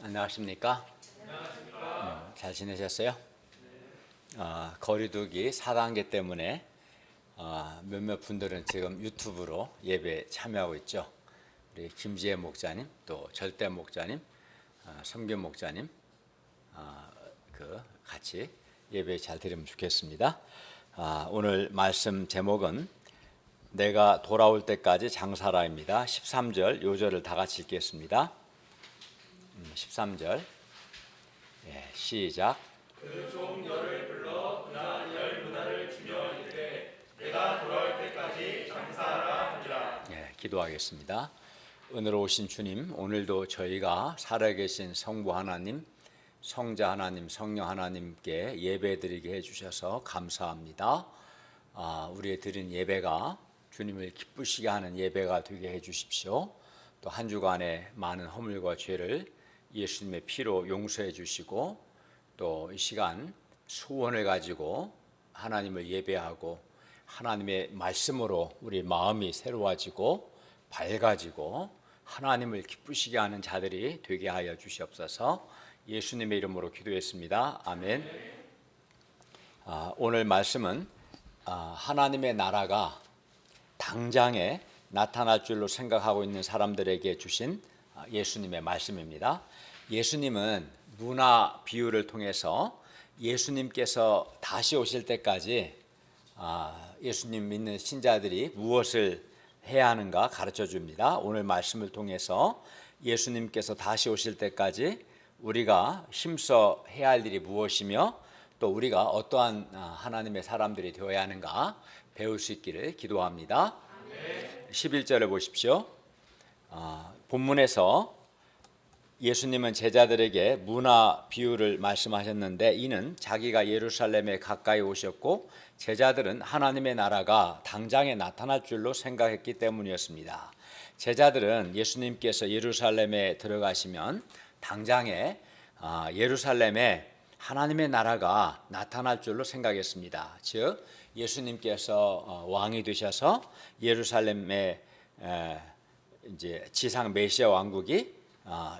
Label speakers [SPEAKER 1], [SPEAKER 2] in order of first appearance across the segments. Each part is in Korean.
[SPEAKER 1] 안녕하십니까? 잘 지내셨어요? 거리두기 4단계 때문에 몇몇 분들은 지금 유튜브로 예배 참여하고 있죠. 우리 김지혜 목자님, 또 절대 목자님, 성균 목자님 같이 예배 잘 드리면 좋겠습니다. 오늘 말씀 제목은 내가 돌아올 때까지 장사라입니다. 13절 요절을 다 같이 읽겠습니다. 13절 시작.
[SPEAKER 2] 그 종녀를 불러 그날 열 문화를 주며 이르되 내가 돌아올 때까지 장사하라 하니라.
[SPEAKER 1] 기도하겠습니다. 은혜로우신 주님, 오늘도 저희가 살아계신 성부 하나님, 성자 하나님, 성령 하나님께 예배드리게 해주셔서 감사합니다. 우리의 드린 예배가 주님을 기쁘시게 하는 예배가 되게 해주십시오. 또 한 주간의 많은 허물과 죄를 예수님의 피로 용서해 주시고, 또 이 시간 소원을 가지고 하나님을 예배하고 하나님의 말씀으로 우리 마음이 새로워지고 밝아지고 하나님을 기쁘시게 하는 자들이 되게 하여 주시옵소서. 예수님의 이름으로 기도했습니다. 아멘. 오늘 말씀은 하나님의 나라가 당장에 나타날 줄로 생각하고 있는 사람들에게 주신 예수님의 말씀입니다. 예수님은 문화 비유를 통해서 예수님께서 다시 오실 때까지 예수님 믿는 신자들이 무엇을 해야 하는가 가르쳐 줍니다. 오늘 말씀을 통해서 예수님께서 다시 오실 때까지 우리가 힘써 해야 할 일이 무엇이며 또 우리가 어떠한 하나님의 사람들이 되어야 하는가 배울 수 있기를 기도합니다. 11절을 보십시오. 본문에서 예수님은 제자들에게 문화 비유를 말씀하셨는데, 이는 자기가 예루살렘에 가까이 오셨고 제자들은 하나님의 나라가 당장에 나타날 줄로 생각했기 때문이었습니다. 제자들은 예수님께서 예루살렘에 들어가시면 당장에 예루살렘에 하나님의 나라가 나타날 줄로 생각했습니다. 즉 예수님께서 왕이 되셔서 예루살렘에 이제 지상 메시아 왕국이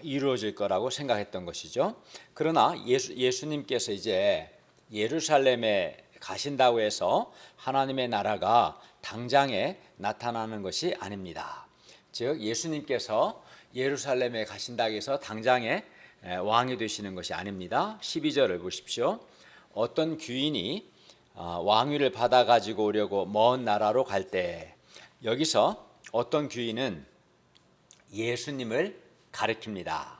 [SPEAKER 1] 이루어질 거라고 생각했던 것이죠. 그러나 예수님께서 이제 예루살렘에 가신다고 해서 하나님의 나라가 당장에 나타나는 것이 아닙니다. 즉 예수님께서 예루살렘에 가신다고 해서 당장에 왕이 되시는 것이 아닙니다. 12절을 보십시오. 어떤 귀인이 왕위를 받아 가지고 오려고 먼 나라로 갈 때, 여기서 어떤 귀인은 예수님을 가리킵니다.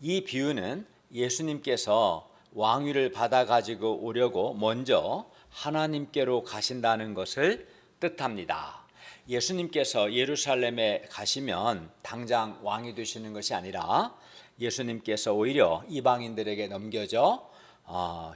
[SPEAKER 1] 이 비유는 예수님께서 왕위를 받아 가지고 오려고 먼저 하나님께로 가신다는 것을 뜻합니다. 예수님께서 예루살렘에 가시면 당장 왕이 되시는 것이 아니라 예수님께서 오히려 이방인들에게 넘겨져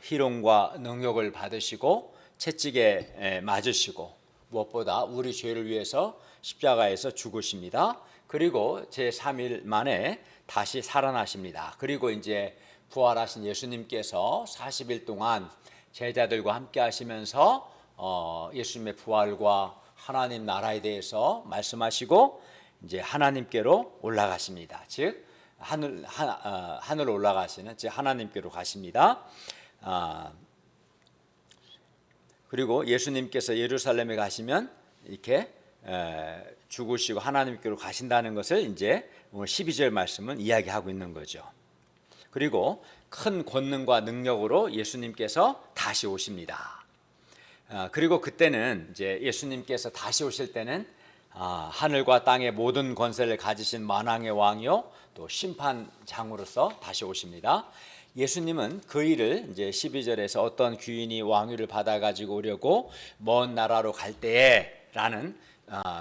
[SPEAKER 1] 희롱과 능욕을 받으시고 채찍에 맞으시고 무엇보다 우리 죄를 위해서 십자가에서 죽으십니다. 그리고 제3일 만에 다시 살아나십니다. 그리고 이제 부활하신 예수님께서 40일 동안 제자들과 함께 하시면서 예수님의 부활과 하나님 나라에 대해서 말씀하시고 이제 하나님께로 올라가십니다. 즉 하늘 올라가시는 즉 하나님께로 가십니다. 그리고 예수님께서 예루살렘에 가시면 이렇게 죽으시고 하나님께로 가신다는 것을 이제 12절 말씀은 이야기하고 있는 거죠. 그리고 큰 권능과 능력으로 예수님께서 다시 오십니다. 그리고 그때는 이제 예수님께서 다시 오실 때는 하늘과 땅의 모든 권세를 가지신 만왕의 왕이요 또 심판장으로서 다시 오십니다. 예수님은 그 일을 이제 12절에서 어떤 귀인이 왕위를 받아 가지고 오려고 먼 나라로 갈 때에라는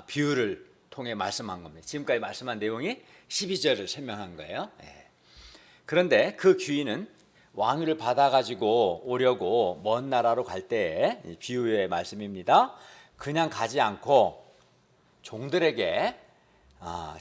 [SPEAKER 1] 비유를 통해 말씀한 겁니다. 지금까지 말씀한 내용이 12절을 설명한 거예요. 그런데 그 귀인은 왕위를 받아 가지고 오려고 먼 나라로 갈 때에 비유의 말씀입니다. 그냥 가지 않고 종들에게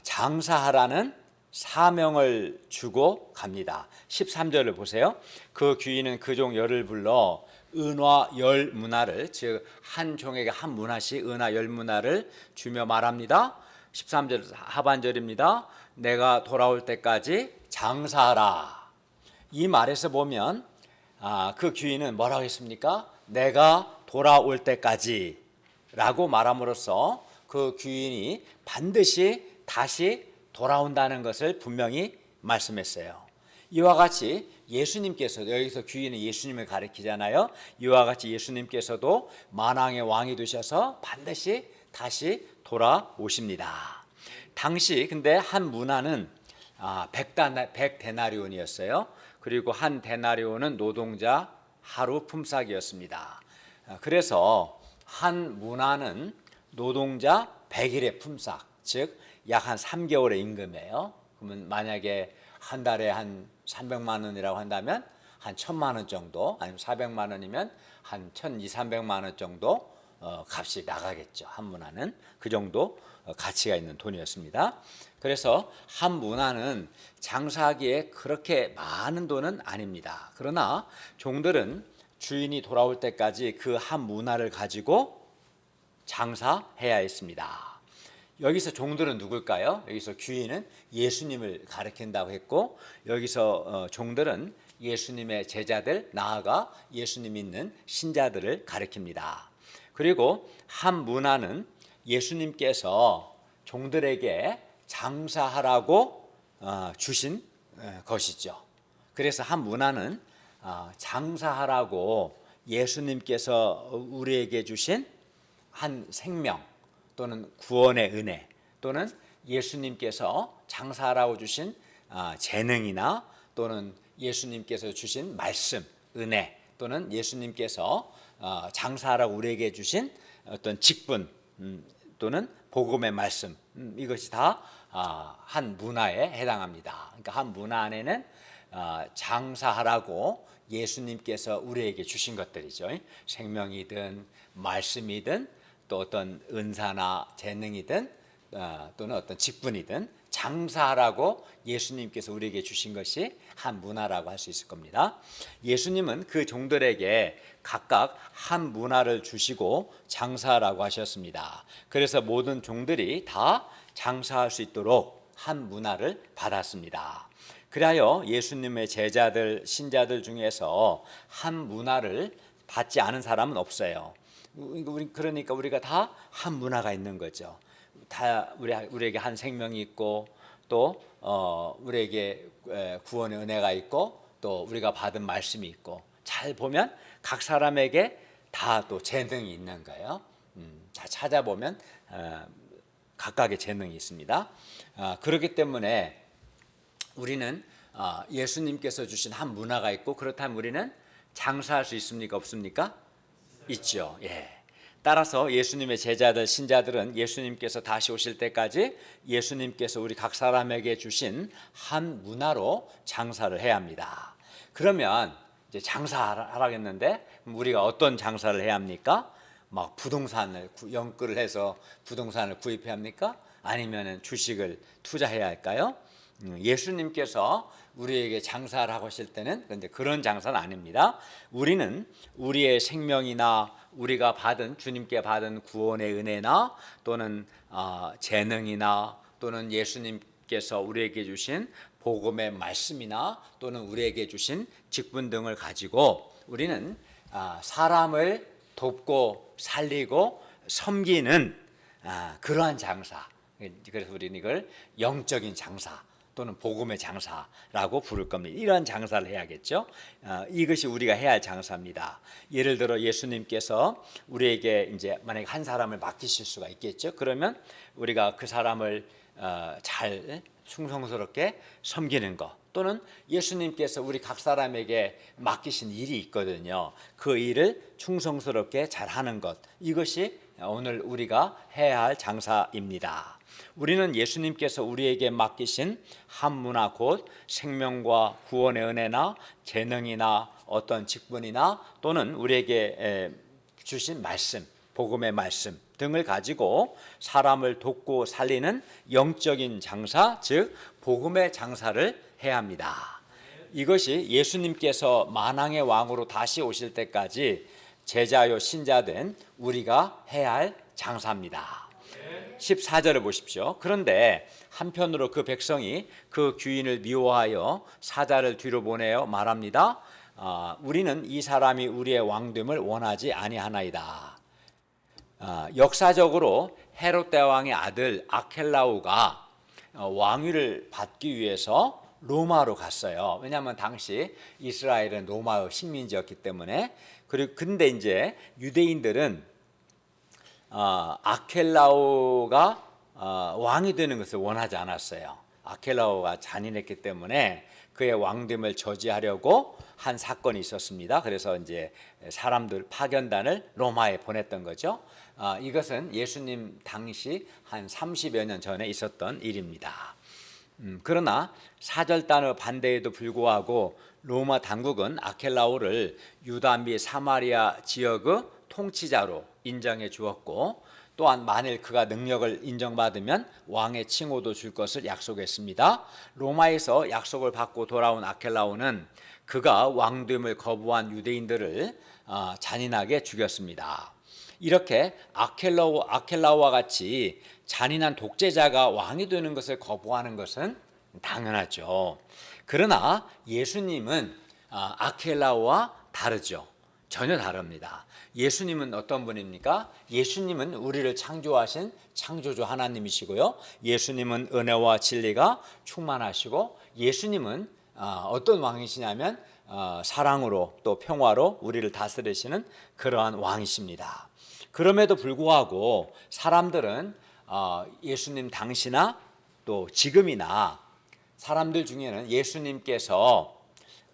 [SPEAKER 1] 장사하라는 사명을 주고 갑니다. 13절을 보세요. 그 귀인은 그 종 열을 불러 은화 열 문화를, 즉 한 종에게 한 문화씩 은화 열 문화를 주며 말합니다. 13절 하반절입니다. 내가 돌아올 때까지 장사하라. 이 말에서 보면 그 귀인은 뭐라고 했습니까? 내가 돌아올 때까지 라고 말함으로써 그 귀인이 반드시 다시 돌아온다는 것을 분명히 말씀했어요. 이와 같이 예수님께서, 여기서 귀인은 예수님을 가리키잖아요. 이와 같이 예수님께서도 만왕의 왕이 되셔서 반드시 다시 돌아오십니다. 당시 근데 한 문화는 100데나리온이었어요. 그리고 한 데나리온은 노동자 하루 품삯이었습니다. 그래서 한 문화는 노동자 100일의 품삯, 즉 약 한 3개월의 임금이에요. 그러면 만약에 한 달에 한 300만 원이라고 한다면 한 1000만 원 정도, 아니면 400만 원이면 한 1200~300만 원 정도 값이 나가겠죠. 한 문화는 그 정도 가치가 있는 돈이었습니다. 그래서 한 문화는 장사하기에 그렇게 많은 돈은 아닙니다. 그러나 종들은 주인이 돌아올 때까지 그 한 문화를 가지고 장사해야 했습니다. 여기서 종들은 누굴까요? 여기서 귀인은 예수님을 가리킨다고 했고, 여기서 종들은 예수님의 제자들, 나아가 예수님 믿는 신자들을 가리킵니다. 그리고 한 문화는 예수님께서 종들에게 장사하라고 주신 것이죠. 그래서 한 문화는 장사하라고 예수님께서 우리에게 주신 한 생명 또는 구원의 은혜, 또는 예수님께서 장사하라고 주신 재능이나 또는 예수님께서 주신 말씀, 은혜, 또는 예수님께서 장사하라고 우리에게 주신 어떤 직분 또는 복음의 말씀, 이것이 다 한 문화에 해당합니다. 그러니까 한 문화 안에는 장사하라고 예수님께서 우리에게 주신 것들이죠. 생명이든 말씀이든 또 어떤 은사나 재능이든 또는 어떤 직분이든 장사하라고 예수님께서 우리에게 주신 것이 한 문화라고 할 수 있을 겁니다. 예수님은 그 종들에게 각각 한 문화를 주시고 장사하라고 하셨습니다. 그래서 모든 종들이 다 장사할 수 있도록 한 문화를 받았습니다. 그리하여 예수님의 제자들, 신자들 중에서 한 문화를 받지 않은 사람은 없어요. 그러니까 우리가 다 한 문화가 있는 거죠. 다 우리에게 한 생명이 있고, 또 우리에게 구원의 은혜가 있고, 또 우리가 받은 말씀이 있고, 잘 보면 각 사람에게 다 또 재능이 있는 거예요. 다 찾아보면 각각의 재능이 있습니다. 그렇기 때문에 우리는 예수님께서 주신 한 문화가 있고, 그렇다면 우리는 장사할 수 있습니까? 없습니까? 있죠. 예. 따라서 예수님의 제자들, 신자들은 예수님께서 다시 오실 때까지 예수님께서 우리 각 사람에게 주신 한 문화로 장사를 해야 합니다. 그러면 이제 장사하라겠는데 우리가 어떤 장사를 해야 합니까? 막 부동산을 연끌을 해서 부동산을 구입해야 합니까? 아니면 주식을 투자해야 할까요? 예수님께서 우리에게 장사를 하고 하실 때는 그런데 그런 장사는 아닙니다. 우리는 우리의 생명이나 우리가 받은 주님께 받은 구원의 은혜나 또는 재능이나 또는 예수님께서 우리에게 주신 복음의 말씀이나 또는 우리에게 주신 직분 등을 가지고 우리는 사람을 돕고 살리고 섬기는 그러한 장사. 그래서 우리는 이걸 영적인 장사 또는 복음의 장사라고 부를 겁니다. 이러한 장사를 해야겠죠. 이것이 우리가 해야 할 장사입니다. 예를 들어 예수님께서 우리에게 이제 만약에 한 사람을 맡기실 수가 있겠죠. 그러면 우리가 그 사람을 잘 충성스럽게 섬기는 것, 또는 예수님께서 우리 각 사람에게 맡기신 일이 있거든요. 그 일을 충성스럽게 잘하는 것, 이것이 오늘 우리가 해야 할 장사입니다. 우리는 예수님께서 우리에게 맡기신 한 문화, 곧 생명과 구원의 은혜나 재능이나 어떤 직분이나 또는 우리에게 주신 말씀, 복음의 말씀 등을 가지고 사람을 돕고 살리는 영적인 장사, 즉 복음의 장사를 해야 합니다. 이것이 예수님께서 만왕의 왕으로 다시 오실 때까지 제자요 신자된 우리가 해야 할 장사입니다. 14절을 보십시오. 그런데 한편으로 그 백성이 그 귀인을 미워하여 사자를 뒤로 보내어 말합니다. 우리는 이 사람이 우리의 왕됨을 원하지 아니하나이다. 역사적으로 헤롯 대왕의 아들 아켈라오가 왕위를 받기 위해서 로마로 갔어요. 왜냐하면 당시 이스라엘은 로마의 식민지였기 때문에. 그리고 근데 이제 유대인들은 아켈라오가 왕이 되는 것을 원하지 않았어요. 아켈라오가 잔인했기 때문에 그의 왕됨을 저지하려고 한 사건이 있었습니다. 그래서 이제 사람들 파견단을 로마에 보냈던 거죠. 이것은 예수님 당시 한 30여 년 전에 있었던 일입니다. 그러나 사절단의 반대에도 불구하고 로마 당국은 아켈라오를 유다 및 사마리아 지역의 통치자로 인정해 주었고, 또한 만일 그가 능력을 인정받으면 왕의 칭호도 줄 것을 약속했습니다. 로마에서 약속을 받고 돌아온 아켈라오는 그가 왕됨을 거부한 유대인들을 잔인하게 죽였습니다. 이렇게 아켈라오와 같이 잔인한 독재자가 왕이 되는 것을 거부하는 것은 당연하죠. 그러나 예수님은 아켈라오와 다르죠. 전혀 다릅니다. 예수님은 어떤 분입니까? 예수님은 우리를 창조하신 창조주 하나님이시고요. 예수님은 은혜와 진리가 충만하시고, 예수님은 어떤 왕이시냐면 사랑으로 또 평화로 우리를 다스리시는 그러한 왕이십니다. 그럼에도 불구하고 사람들은 예수님 당시나 또 지금이나 사람들 중에는 예수님께서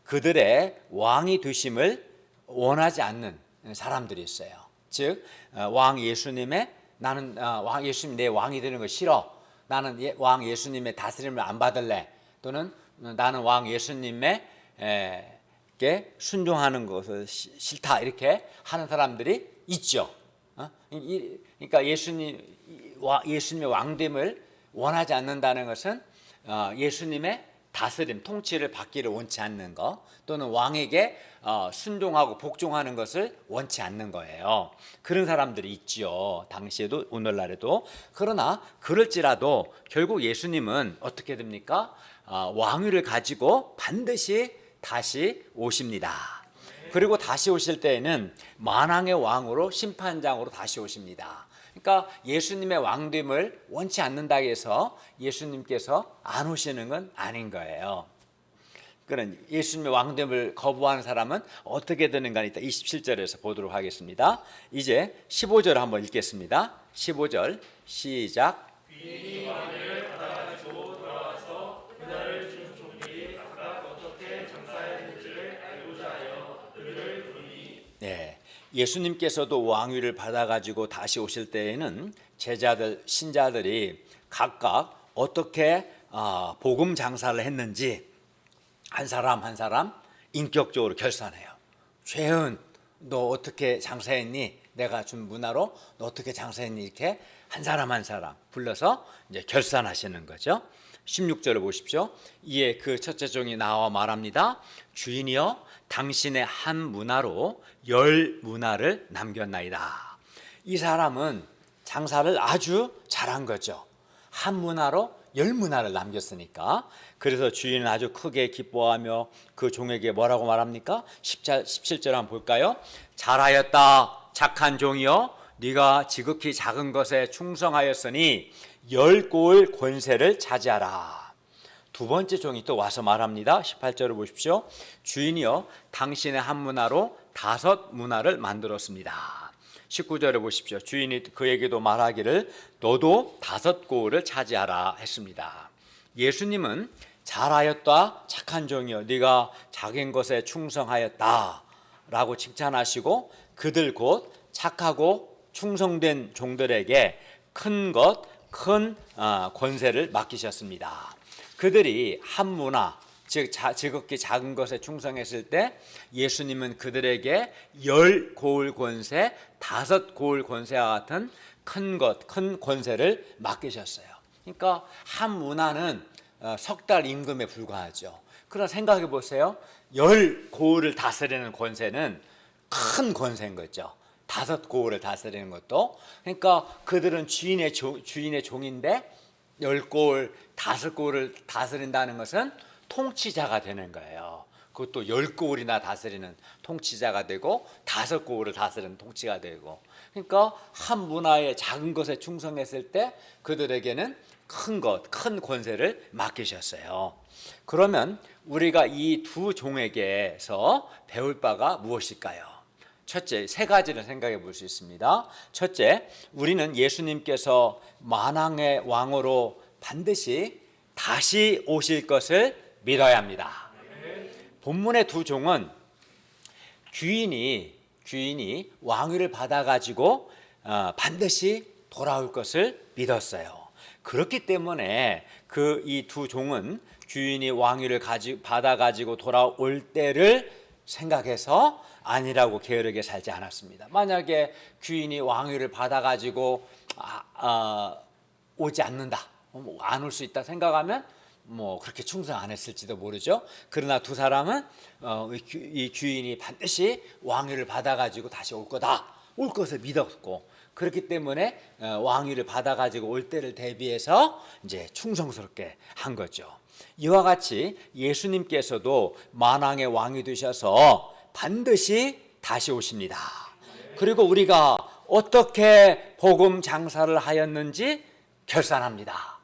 [SPEAKER 1] 그들의 왕이 되심을 원하지 않는 사람들이 있어요. 즉, 왕 예수님의 나는 왕 예수님 내 왕이 되는 거 싫어. 나는 왕 예수님의 다스림을 안 받을래. 또는 나는 왕 예수님에게 순종하는 것을 싫다. 이렇게 하는 사람들이 있죠. 그러니까 예수님의 왕됨을 원하지 않는다는 것은 예수님의 다스림, 통치를 받기를 원치 않는 것, 또는 왕에게 순종하고 복종하는 것을 원치 않는 거예요. 그런 사람들이 있지요. 당시에도 오늘날에도. 그러나 그럴지라도 결국 예수님은 어떻게 됩니까? 왕위를 가지고 반드시 다시 오십니다. 그리고 다시 오실 때에는 만왕의 왕으로 심판장으로 다시 오십니다. 그러니까 예수님의 왕됨을 원치 않는다고 해서 예수님께서 안 오시는 건 아닌 거예요. 그런 예수님의 왕됨을 거부하는 사람은 어떻게 되는가 이따 27절에서 보도록 하겠습니다. 이제 15절 한번 읽겠습니다. 15절 시작.
[SPEAKER 2] 귀인이 왕위를 받아가지고 돌아와서 그날을 준 종들이 각각 어떻게 장사했는지를 알고자 하여 그를 부르니.
[SPEAKER 1] 네, 예수님께서도 왕위를 받아가지고 다시 오실 때에는 제자들, 신자들이 각각 어떻게 복음 장사를 했는지 한 사람 한 사람 인격적으로 결산해요. 최은, 너 어떻게 장사했니? 내가 준 문화로 너 어떻게 장사했니? 이렇게 한 사람 한 사람 불러서 이제 결산하시는 거죠. 16절을 보십시오. 이에 그 첫째 종이 나와 말합니다. 주인이여, 당신의 한 문화로 10문화를 남겼나이다. 이 사람은 장사를 아주 잘한 거죠. 한 문화로 10문화를 남겼으니까. 그래서 주인은 아주 크게 기뻐하며 그 종에게 뭐라고 말합니까? 17절 한번 볼까요? 잘하였다 착한 종이여, 네가 지극히 작은 것에 충성하였으니 10고을 권세를 차지하라. 두 번째 종이 또 와서 말합니다. 18절을 보십시오. 주인이여, 당신의 한 문화로 5문화를 만들었습니다. 19절을 보십시오. 주인이 그에게도 말하기를 너도 5고을을 차지하라 했습니다. 예수님은 잘하였다 착한 종이여, 네가 작은 것에 충성하였다 라고 칭찬하시고, 그들 곧 착하고 충성된 종들에게 큰 권세를 맡기셨습니다. 그들이 한 문화, 즉 지극히 작은 것에 충성했을 때 예수님은 그들에게 10고을 권세, 5고을 권세와 같은 큰 권세를 맡기셨어요. 그러니까 한 문화는 석 달 임금에 불과하죠. 그러나 생각해 보세요. 10고을을 다스리는 권세는 큰 권세인 거죠. 5 고을을 다스리는 것도. 그러니까 그들은 주인의 종인데 10 고을, 5 고을을 다스린다는 것은 통치자가 되는 거예요. 그것도 10 고을이나 다스리는 통치자가 되고 5 고을을 다스리는 통치가 되고. 그러니까 한 문화의 작은 것에 충성했을 때 그들에게는 큰 권세를 맡기셨어요. 그러면 우리가 이 두 종에게서 배울 바가 무엇일까요? 첫째, 3가지를 생각해 볼 수 있습니다. 첫째, 우리는 예수님께서 만왕의 왕으로 반드시 다시 오실 것을 믿어야 합니다. 본문의 두 종은 귀인이 왕위를 받아가지고 반드시 돌아올 것을 믿었어요. 그렇기 때문에 이 두 종은 귀인이 왕위를 받아가지고 돌아올 때를 생각해서 아니라고 게으르게 살지 않았습니다. 만약에 귀인이 왕위를 받아가지고 오지 않는다, 안 올 수 있다 생각하면 그렇게 충성 안 했을지도 모르죠. 그러나 두 사람은 이 귀인이 반드시 왕위를 받아가지고 다시 올 거다, 올 것을 믿었고, 그렇기 때문에 왕위를 받아가지고 올 때를 대비해서 이제 충성스럽게 한 거죠. 이와 같이 예수님께서도 만왕의 왕이 되셔서 반드시 다시 오십니다. 그리고 우리가 어떻게 복음 장사를 하였는지 결산합니다.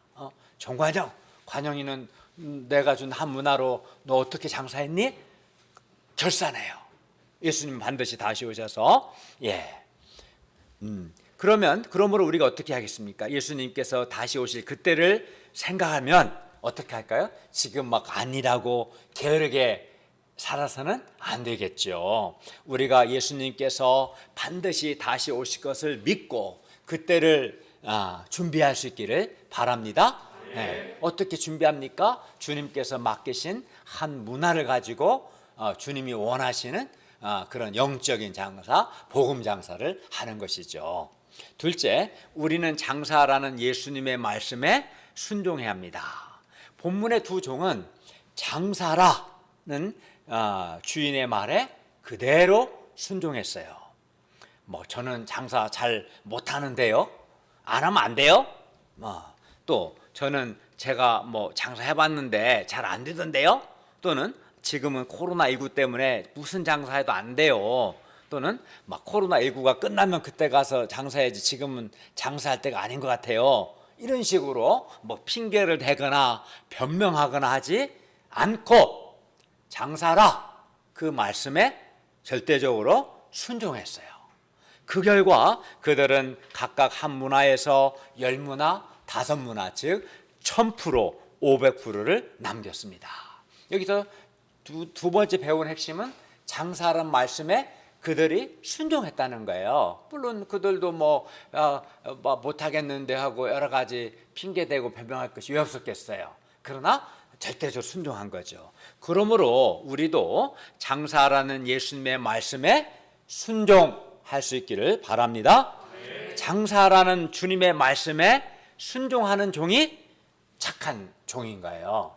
[SPEAKER 1] 정관영, 관영이는 내가 준 한 문화로 너 어떻게 장사했니? 결산해요. 예수님 반드시 다시 오셔서. 그러므로 우리가 어떻게 하겠습니까? 예수님께서 다시 오실 그때를 생각하면 어떻게 할까요? 지금 막 아니라고 게으르게 살아서는 안 되겠죠. 우리가 예수님께서 반드시 다시 오실 것을 믿고 그때를 준비할 수 있기를 바랍니다. 어떻게 준비합니까? 주님께서 맡기신 한 문화를 가지고 주님이 원하시는 그런 영적인 장사, 복음 장사를 하는 것이죠. 둘째, 우리는 장사라는 예수님의 말씀에 순종해야 합니다. 본문의 두 종은 장사라는 주인의 말에 그대로 순종했어요. 저는 장사 잘 못하는데요, 안 하면 안 돼요? 또 저는 제가 장사해봤는데 잘 안 되던데요? 또는 지금은 코로나19 때문에 무슨 장사해도 안 돼요. 또는 코로나19가 끝나면 그때 가서 장사해야지 지금은 장사할 때가 아닌 것 같아요. 이런 식으로 핑계를 대거나 변명하거나 하지 않고 장사라 그 말씀에 절대적으로 순종했어요. 그 결과 그들은 각각 한 문화에서 10문화, 5문화, 즉 1000%, 500%를 남겼습니다. 여기서 두 번째 배운 핵심은 장사라는 말씀에 그들이 순종했다는 거예요. 물론 그들도 못하겠는데 하고 여러 가지 핑계대고 변명할 것이 왜 없었겠어요. 그러나 절대적으로 순종한 거죠. 그러므로 우리도 장사라는 예수님의 말씀에 순종할 수 있기를 바랍니다. 장사라는 주님의 말씀에 순종하는 종이 착한 종인 거예요.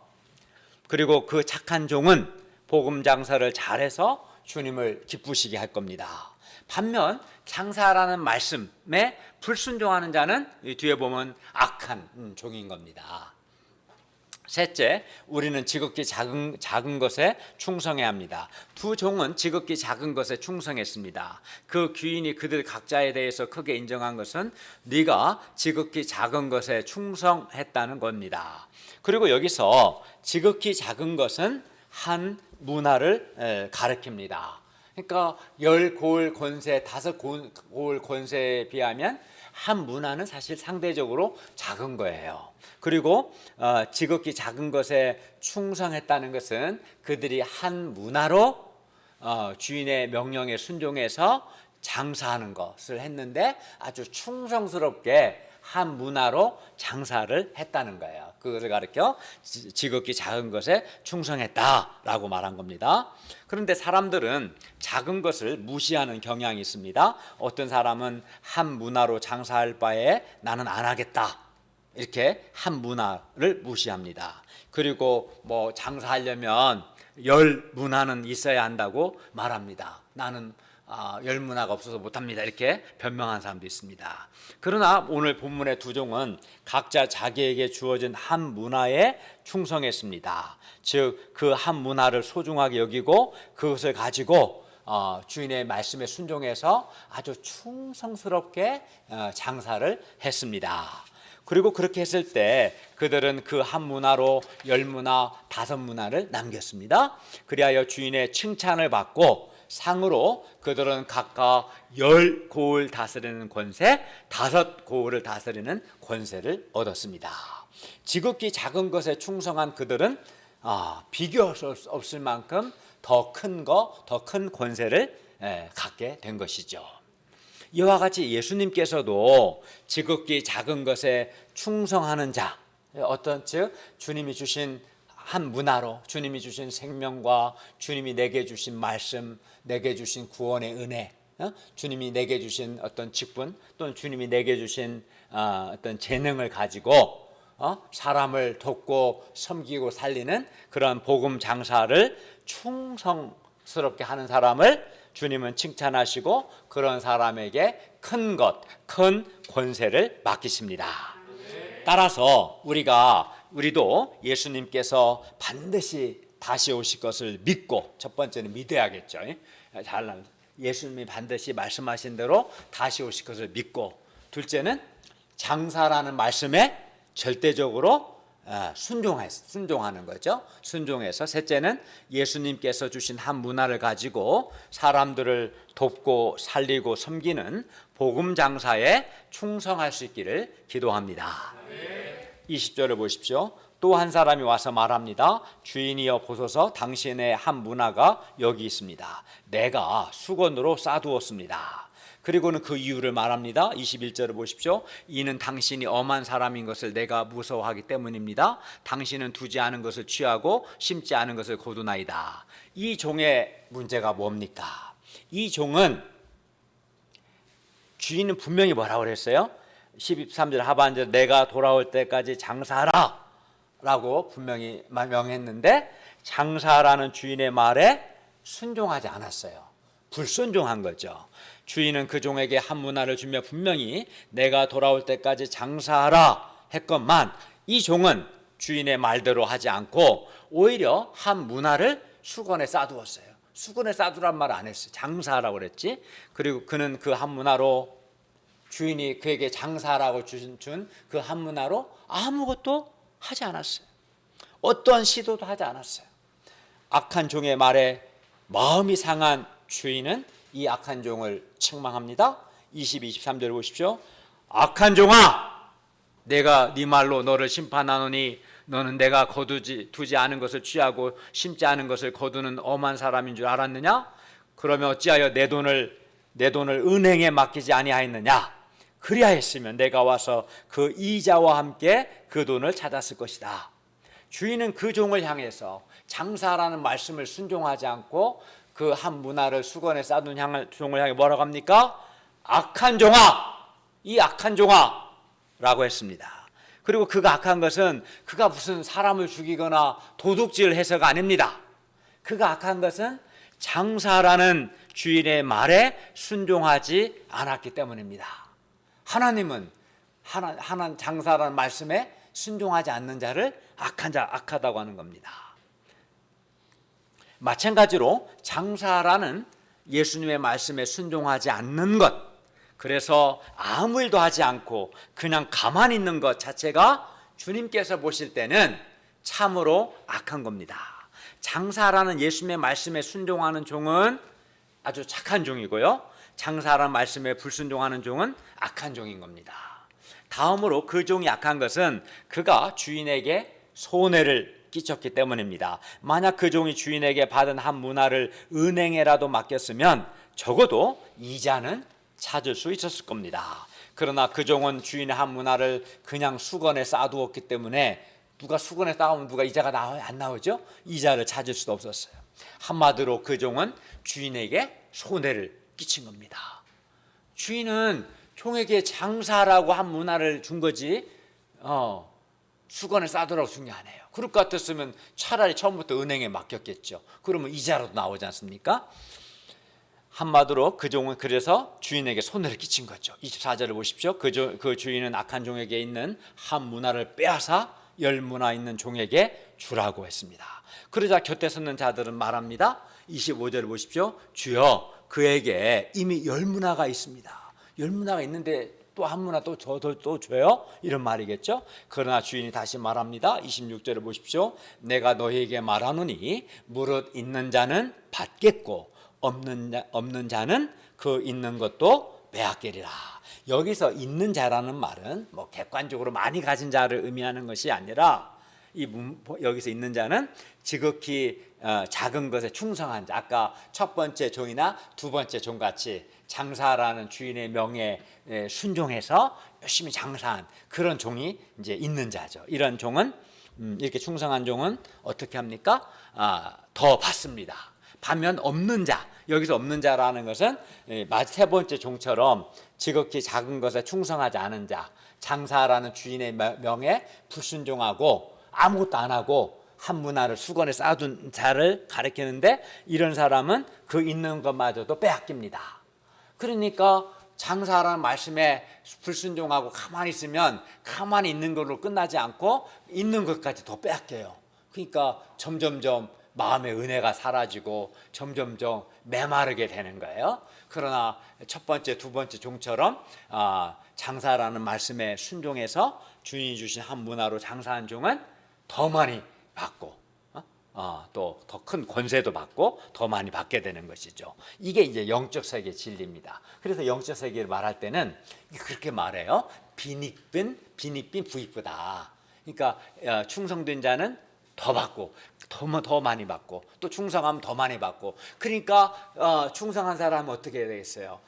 [SPEAKER 1] 그리고 그 착한 종은 복음 장사를 잘해서 주님을 기쁘시게 할 겁니다. 반면 장사라는 말씀에 불순종하는 자는 뒤에 보면 악한 종인 겁니다. 셋째, 우리는 지극히 작은 것에 충성해야 합니다. 두 종은 지극히 작은 것에 충성했습니다. 그 귀인이 그들 각자에 대해서 크게 인정한 것은 네가 지극히 작은 것에 충성했다는 겁니다. 그리고 여기서 지극히 작은 것은 한 문화를 가리킵니다. 그러니까 10고을 권세, 5고을 권세에 비하면 한 문화는 사실 상대적으로 작은 거예요. 그리고 지극히 작은 것에 충성했다는 것은 그들이 한 문화로 주인의 명령에 순종해서 장사하는 것을 했는데 아주 충성스럽게 한 문화로 장사를 했다는 거예요. 그것을 가리켜 지극히 작은 것에 충성했다라고 말한 겁니다. 그런데 사람들은 작은 것을 무시하는 경향이 있습니다. 어떤 사람은 한 문화로 장사할 바에 나는 안 하겠다, 이렇게 한 문화를 무시합니다. 그리고 장사하려면 10문화는 있어야 한다고 말합니다. 나는 열문화가 없어서 못합니다. 이렇게 변명한 사람도 있습니다. 그러나 오늘 본문의 두 종은 각자 자기에게 주어진 한 문화에 충성했습니다. 즉 그 한 문화를 소중하게 여기고 그것을 가지고 주인의 말씀에 순종해서 아주 충성스럽게 장사를 했습니다. 그리고 그렇게 했을 때 그들은 그 한 문화로 10문화, 5문화를 남겼습니다. 그리하여 주인의 칭찬을 받고 상으로 그들은 각각 10고을 다스리는 권세, 5고을을 다스리는 권세를 얻었습니다. 지극히 작은 것에 충성한 그들은 비교할 수 없을 만큼 더 큰 권세를 갖게 된 것이죠. 이와 같이 예수님께서도 지극히 작은 것에 충성하는 자, 어떤 즉 주님이 주신 한 문화로, 주님이 주신 생명과 주님이 내게 주신 말씀, 내게 주신 구원의 은혜, 주님이 내게 주신 어떤 직분, 또는 주님이 내게 주신 어떤 재능을 가지고 사람을 돕고 섬기고 살리는 그런 복음 장사를 충성스럽게 하는 사람을 주님은 칭찬하시고 그런 사람에게 큰 권세를 맡기십니다. 따라서 우리도 예수님께서 반드시 다시 오실 것을 믿고, 첫 번째는 믿어야겠죠. 예수님이 반드시 말씀하신 대로 다시 오실 것을 믿고, 둘째는 장사라는 말씀에 절대적으로 순종하는 거죠. 순종해서, 셋째는 예수님께서 주신 한 문화를 가지고 사람들을 돕고 살리고 섬기는 복음 장사에 충성할 수 있기를 기도합니다. 20절을 보십시오. 또 한 사람이 와서 말합니다. 주인이여 보소서, 당신의 한 문화가 여기 있습니다. 내가 수건으로 싸두었습니다. 그리고는 그 이유를 말합니다. 21절을 보십시오. 이는 당신이 엄한 사람인 것을 내가 무서워하기 때문입니다. 당신은 두지 않은 것을 취하고 심지 않은 것을 거두나이다. 이 종의 문제가 뭡니까? 이 종은, 주인은 분명히 뭐라고 그랬어요? 13절 하반절, 내가 돌아올 때까지 장사하라 라고 분명히 명했는데 장사하라는 주인의 말에 순종하지 않았어요. 불순종한 거죠. 주인은 그 종에게 한 문화를 주며 분명히 내가 돌아올 때까지 장사하라 했건만, 이 종은 주인의 말대로 하지 않고 오히려 한 문화를 수건에 싸두었어요. 수건에 싸두란 말 안 했어요. 장사하라고 그랬지. 그리고 그는 그 한 문화로, 주인이 그에게 장사하라고 준 그 한 문화로 아무것도 하지 않았어요. 어떠한 시도도 하지 않았어요. 악한 종의 말에 마음이 상한 주인은 이 악한 종을 책망합니다. 22, 23절 보십시오. 악한 종아, 내가 네 말로 너를 심판하노니 너는 내가 두지 않은 것을 취하고 심지 않은 것을 거두는 엄한 사람인 줄 알았느냐? 그러면 어찌하여 내 돈을 은행에 맡기지 아니하였느냐? 그리하였으면 내가 와서 그 이자와 함께 그 돈을 찾았을 것이다. 주인은 그 종을 향해서 장사라는 말씀을 순종하지 않고 그 한 문화를 수건에 싸둔 종을 향해 뭐라고 합니까? 악한 종아, 이 악한 종아 라고 했습니다. 그리고 그가 악한 것은 그가 무슨 사람을 죽이거나 도둑질을 해서가 아닙니다. 그가 악한 것은 장사라는 주인의 말에 순종하지 않았기 때문입니다. 하나님은 장사라는 말씀에 순종하지 않는 자를 악하다고 하는 겁니다. 마찬가지로 장사라는 예수님의 말씀에 순종하지 않는 것, 그래서 아무 일도 하지 않고 그냥 가만히 있는 것 자체가 주님께서 보실 때는 참으로 악한 겁니다. 장사라는 예수님의 말씀에 순종하는 종은 아주 착한 종이고요, 장사라는 말씀에 불순종하는 종은 악한 종인 겁니다. 다음으로 그 종이 악한 것은 그가 주인에게 손해를 끼쳤기 때문입니다. 만약 그 종이 주인에게 받은 한 문화를 은행에라도 맡겼으면 적어도 이자는 찾을 수 있었을 겁니다. 그러나 그 종은 주인의 한 문화를 그냥 수건에 싸두었기 때문에, 누가 수건에 싸우면 누가 이자가 안 나오죠? 이자를 찾을 수도 없었어요. 한마디로 그 종은 주인에게 손해를 끼친 겁니다. 주인은 종에게 장사라고 한 문화를 준 거지 수건에 싸두라고 준 게 아니에요. 그럴 것 같았으면 차라리 처음부터 은행에 맡겼겠죠. 그러면 이자라도 나오지 않습니까? 한마디로 그 종은 그래서 주인에게 손해를 끼친 거죠. 24절을 보십시오. 그 주인은 악한 종에게 있는 한 문화를 빼앗아 10문화 있는 종에게 주라고 했습니다. 그러자 곁에 섰는 자들은 말합니다. 25절을 보십시오. 주여, 그에게 이미 10문화가 있습니다. 10문화가 있는데 또 한 문화 또 줘요? 이런 말이겠죠. 그러나 주인이 다시 말합니다. 26절을 보십시오. 내가 너희에게 말하노니 무릇 있는 자는 받겠고 없는 자는 그 있는 것도 빼앗기리라. 여기서 있는 자라는 말은 뭐 객관적으로 많이 가진 자를 의미하는 것이 아니라 여기서 있는 자는 지극히 작은 것에 충성한 자, 아까 첫 번째 종이나 두 번째 종같이 장사라는 주인의 명에 순종해서 열심히 장사한 그런 종이 이제 있는 자죠. 이런 종은 이렇게 충성한 종은 어떻게 합니까? 더 받습니다. 반면 없는 자, 여기서 없는 자라는 것은 세 번째 종처럼 지극히 작은 것에 충성하지 않은 자, 장사라는 주인의 명에 불순종하고 아무것도 안 하고 한 문화를 수건에 쌓아둔 자를 가리키는데, 이런 사람은 그 있는 것마저도 빼앗깁니다. 그러니까 장사라는 말씀에 불순종하고 가만히 있으면 가만히 있는 걸로 끝나지 않고 있는 것까지 더 빼앗겨요. 그러니까 점점점 마음의 은혜가 사라지고 점점점 메마르게 되는 거예요. 그러나 첫 번째, 두 번째 종처럼 장사라는 말씀에 순종해서 주인이 주신 한 문화로 장사한 종은 더 많이 받고 또 더 큰 권세도 받고 더 많이 받게 되는 것이죠. 이게 이제 영적 세계의 진리입니다. 그래서 영적 세계를 말할 때는 그렇게 말해요. 빈익빈 부익부다. 그러니까 충성된 자는 더 받고 더 많이 받고 또 충성하면 더 많이 받고, 그러니까 충성한 사람은 어떻게 해야 되겠어요?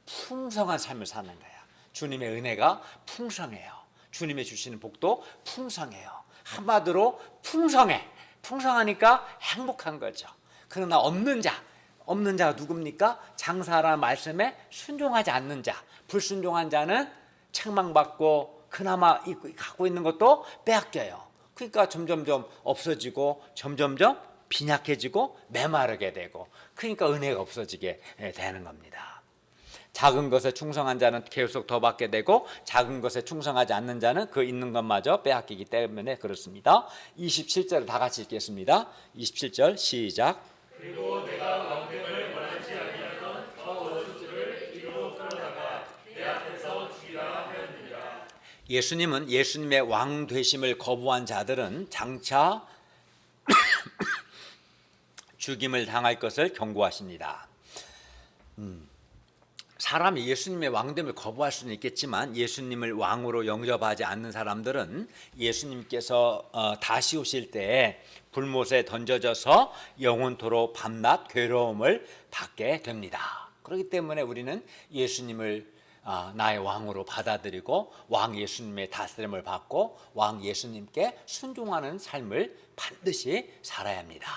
[SPEAKER 1] 풍성한 삶을 사는 거야. 주님의 은혜가 풍성해요. 주님의 주시는 복도 풍성해요. 한마디로 풍성하니까 행복한 거죠. 그러나 없는 자가 누굽니까? 장사라는 말씀에 순종하지 않는 자, 불순종한 자는 책망받고 그나마 갖고 있는 것도 빼앗겨요. 그러니까 점점점 없어지고 점점점 빈약해지고 메마르게 되고, 그러니까 은혜가 없어지게 되는 겁니다. 작은 것에 충성한 자는 계속 더 받게 되고, 작은 것에 충성하지 않는 자는 그 있는 것마저 빼앗기기 때문에 그렇습니다. 27절 다 같이 읽겠습니다. 27절 시작.
[SPEAKER 2] 그리고 내가 왕됨을 원하지 아니하던 저 원수들을 이리로 끌어다가 내 앞에서 죽이라 하였느니라.
[SPEAKER 1] 예수님은 예수님의 왕 되심을 거부한 자들은 장차 죽임을 당할 것을 경고하십니다. 사람이 예수님의 왕됨을 거부할 수는 있겠지만 예수님을 왕으로 영접하지 않는 사람들은 예수님께서 다시 오실 때 불못에 던져져서 영원토록 밤낮 괴로움을 받게 됩니다. 그렇기 때문에 우리는 예수님을 나의 왕으로 받아들이고 왕 예수님의 다스림을 받고 왕 예수님께 순종하는 삶을 반드시 살아야 합니다.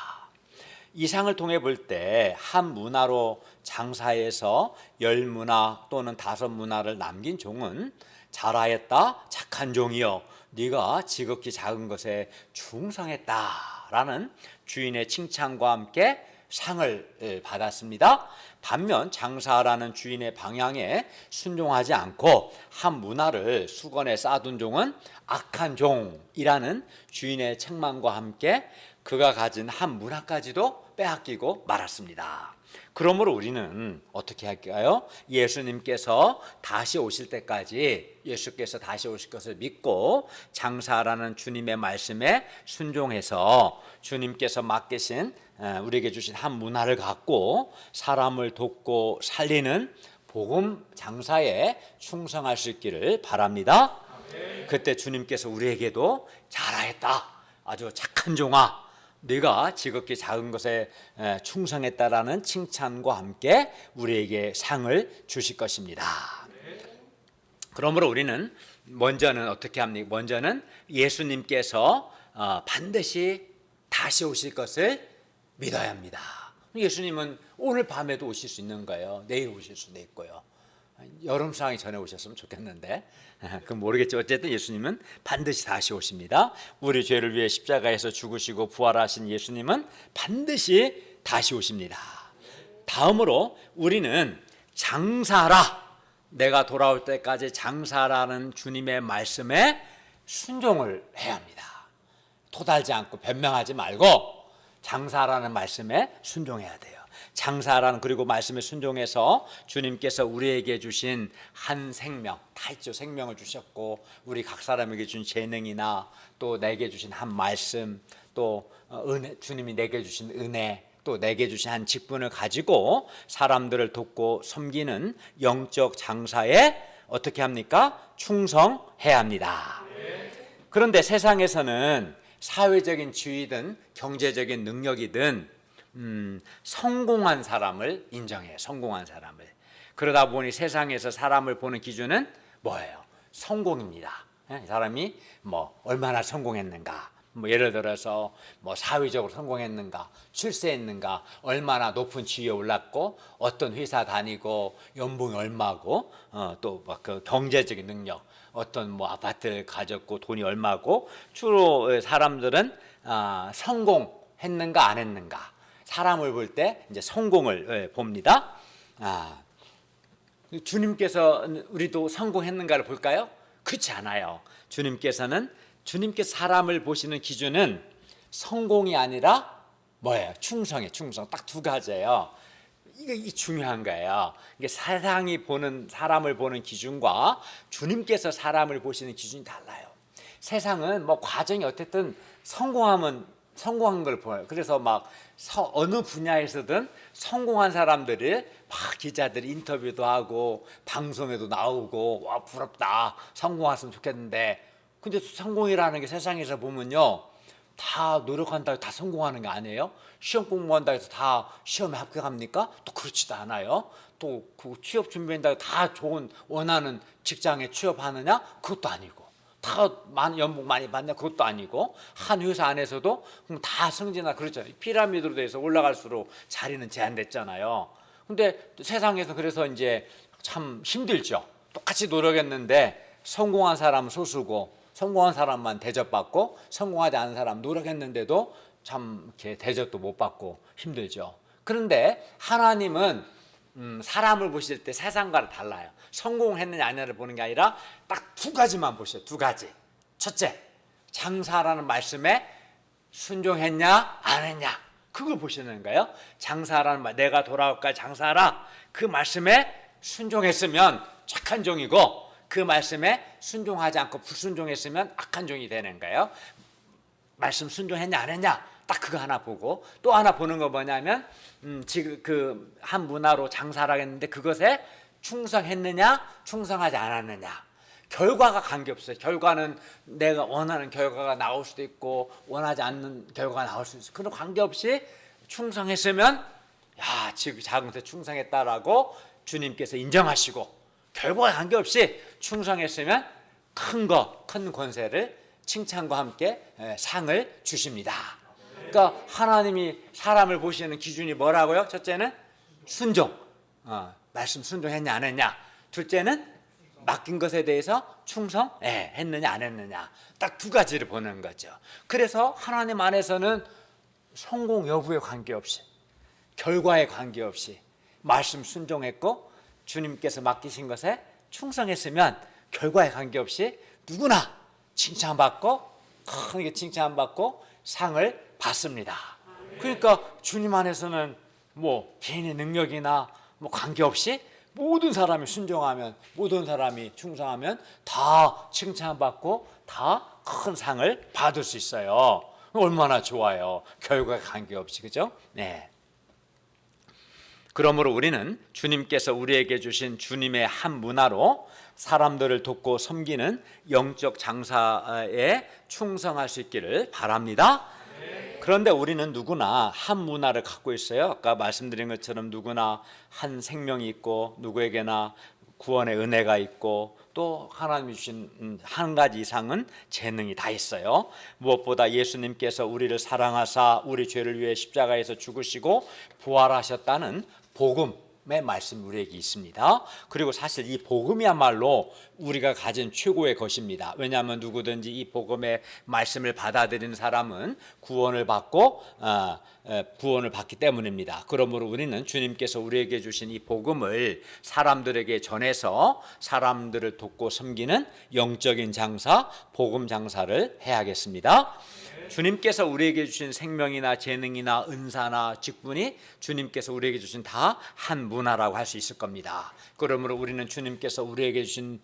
[SPEAKER 1] 이 상을 통해 볼 때 한 문화로 장사해서 10문화 또는 5문화를 남긴 종은 잘하였다 착한 종이여 네가 지극히 작은 것에 충성했다라는 주인의 칭찬과 함께 상을 받았습니다. 반면 장사라는 주인의 방향에 순종하지 않고 한 문화를 수건에 쌓아둔 종은 악한 종이라는 주인의 책망과 함께 그가 가진 한 문화까지도 빼앗기고 말았습니다. 그러므로 우리는 어떻게 할까요? 예수님께서 다시 오실 때까지 예수께서 다시 오실 것을 믿고 장사라는 주님의 말씀에 순종해서 주님께서 맡기신 우리에게 주신 한 문화를 갖고 사람을 돕고 살리는 복음 장사에 충성할 수 있기를 바랍니다. 그때 주님께서 우리에게도 잘하였다, 아주 착한 종아, 네가 지극히 작은 것에 충성했다라는 칭찬과 함께 우리에게 상을 주실 것입니다. 그러므로 우리는 먼저는 어떻게 합니까? 먼저는 예수님께서 반드시 다시 오실 것을 믿어야 합니다. 예수님은 오늘 밤에도 오실 수 있는 거예요. 내일 오실 수도 있고요. 여름 상황이 전에 오셨으면 좋겠는데 그건 모르겠죠. 어쨌든 예수님은 반드시 다시 오십니다. 우리 죄를 위해 십자가에서 죽으시고 부활하신 예수님은 반드시 다시 오십니다. 다음으로 우리는 장사라, 내가 돌아올 때까지 장사라는 주님의 말씀에 순종을 해야 합니다. 토달지 않고 변명하지 말고 장사라는 말씀에 순종해야 돼요. 장사라는, 그리고 말씀에 순종해서 주님께서 우리에게 주신 한 생명, 다 있죠. 생명을 주셨고 우리 각 사람에게 준 재능이나 또 내게 주신 한 말씀, 또 은혜, 주님이 내게 주신 은혜, 또 내게 주신 한 직분을 가지고 사람들을 돕고 섬기는 영적 장사에 어떻게 합니까? 충성해야 합니다. 그런데 세상에서는 사회적인 지위든 경제적인 능력이든 성공한 사람을 인정해요. 성공한 사람을. 그러다 보니 세상에서 사람을 보는 기준은 뭐예요? 성공입니다. 사람이 뭐 얼마나 성공했는가, 뭐 예를 들어서 뭐 사회적으로 성공했는가, 출세했는가, 얼마나 높은 지위에 올랐고, 어떤 회사 다니고, 연봉이 얼마고, 또 막 그 경제적인 능력, 어떤 뭐 아파트를 가졌고 돈이 얼마고, 주로 사람들은 성공했는가 안 했는가, 사람을 볼 때 이제 성공을 봅니다. 주님께서 우리도 성공했는가를 볼까요? 그렇지 않아요. 주님께서 사람을 보시는 기준은 성공이 아니라 뭐예요? 충성이에요. 충성. 딱 두 가지예요. 이게 중요한 거예요. 이게 세상이 보는, 사람을 보는 기준과 주님께서 사람을 보시는 기준이 달라요. 세상은 뭐 과정이 어쨌든 성공한 걸 보여요. 그래서 막 어느 분야에서든 성공한 사람들이 막 기자들이 인터뷰도 하고 방송에도 나오고, 와 부럽다, 성공했으면 좋겠는데, 근데 성공이라는 게 세상에서 보면요, 다 노력한다고 다 성공하는 게 아니에요. 시험 공부한다고 해서 다 시험에 합격합니까? 또 그렇지도 않아요. 또 그 취업 준비한다고 다 좋은 원하는 직장에 취업하느냐? 그것도 아니고, 다 연봉 많이 받냐? 그것도 아니고, 한 회사 안에서도 그럼 다 승진하나 그렇잖아요. 피라미드로 돼서 올라갈수록 자리는 제한됐잖아요. 근데 세상에서 그래서 이제 참 힘들죠. 똑같이 노력했는데 성공한 사람은 소수고, 성공한 사람만 대접받고, 성공하지 않은 사람 노력했는데도 참 이렇게 대접도 못 받고 힘들죠. 그런데 하나님은 사람을 보실 때 세상과는 달라요. 성공했느냐 아니냐를 보는 게 아니라 딱 두 가지만 보셔요. 두 가지. 첫째, 장사라는 말씀에 순종했냐 안 했냐, 그걸 보시는 거예요. 장사라는 말, 내가 돌아올까 장사하라, 그 말씀에 순종했으면 착한 종이고, 그 말씀에 순종하지 않고 불순종했으면 악한 종이 되는 거예요. 말씀 순종했냐 안 했냐, 딱 그거 하나 보고, 또 하나 보는 거 뭐냐면 지금 그 한 문화로 장사를 하겠는데 그것에 충성했느냐 충성하지 않았느냐, 결과가 관계없어요. 결과는 내가 원하는 결과가 나올 수도 있고 원하지 않는 결과가 나올 수도 있어요. 그런 관계없이 충성했으면, 야, 지금 작은 것에 충성했다라고 주님께서 인정하시고, 결과와 관계없이 충성했으면 큰 권세를, 칭찬과 함께 상을 주십니다. 그러니까 하나님이 사람을 보시는 기준이 뭐라고요? 첫째는 순종, 말씀 순종했냐 안 했냐. 둘째는 맡긴 것에 대해서 충성했느냐 안 했느냐. 딱 두 가지를 보는 거죠. 그래서 하나님 안에서는 성공 여부에 관계없이, 결과에 관계없이 말씀 순종했고 주님께서 맡기신 것에 충성했으면 결과에 관계없이 누구나 칭찬받고, 크게 칭찬받고 상을 받습니다. 그러니까 주님 안에서는 뭐 개인의 능력이나 뭐 관계없이 모든 사람이 순종하면, 모든 사람이 충성하면 다 칭찬받고 다 큰 상을 받을 수 있어요. 얼마나 좋아요. 결과에 관계없이, 그죠? 네. 그러므로 우리는 주님께서 우리에게 주신 주님의 한 문화로 사람들을 돕고 섬기는 영적 장사에 충성할 수 있기를 바랍니다. 그런데 우리는 누구나 한 문화를 갖고 있어요. 아까 말씀드린 것처럼 누구나 한 생명이 있고, 누구에게나 구원의 은혜가 있고, 또 하나님이 주신 한 가지 이상은 재능이 다 있어요. 무엇보다 예수님께서 우리를 사랑하사 우리 죄를 위해 십자가에서 죽으시고 부활하셨다는 복음, 복음의 말씀이 우리에게 있습니다. 그리고 사실 이 복음이야말로 우리가 가진 최고의 것입니다. 왜냐하면 누구든지 이 복음의 말씀을 받아들이는 사람은 구원을 받고 구원을 받기 때문입니다. 그러므로 우리는 주님께서 우리에게 주신 이 복음을 사람들에게 전해서 사람들을 돕고 섬기는 영적인 장사, 복음 장사를 해야겠습니다. 주님께서 우리에게 주신 생명이나 재능이나 은사나 직분이 주님께서 우리에게 주신 다 한 문화라고 할 수 있을 겁니다. 그러므로 우리는 주님께서 우리에게 주신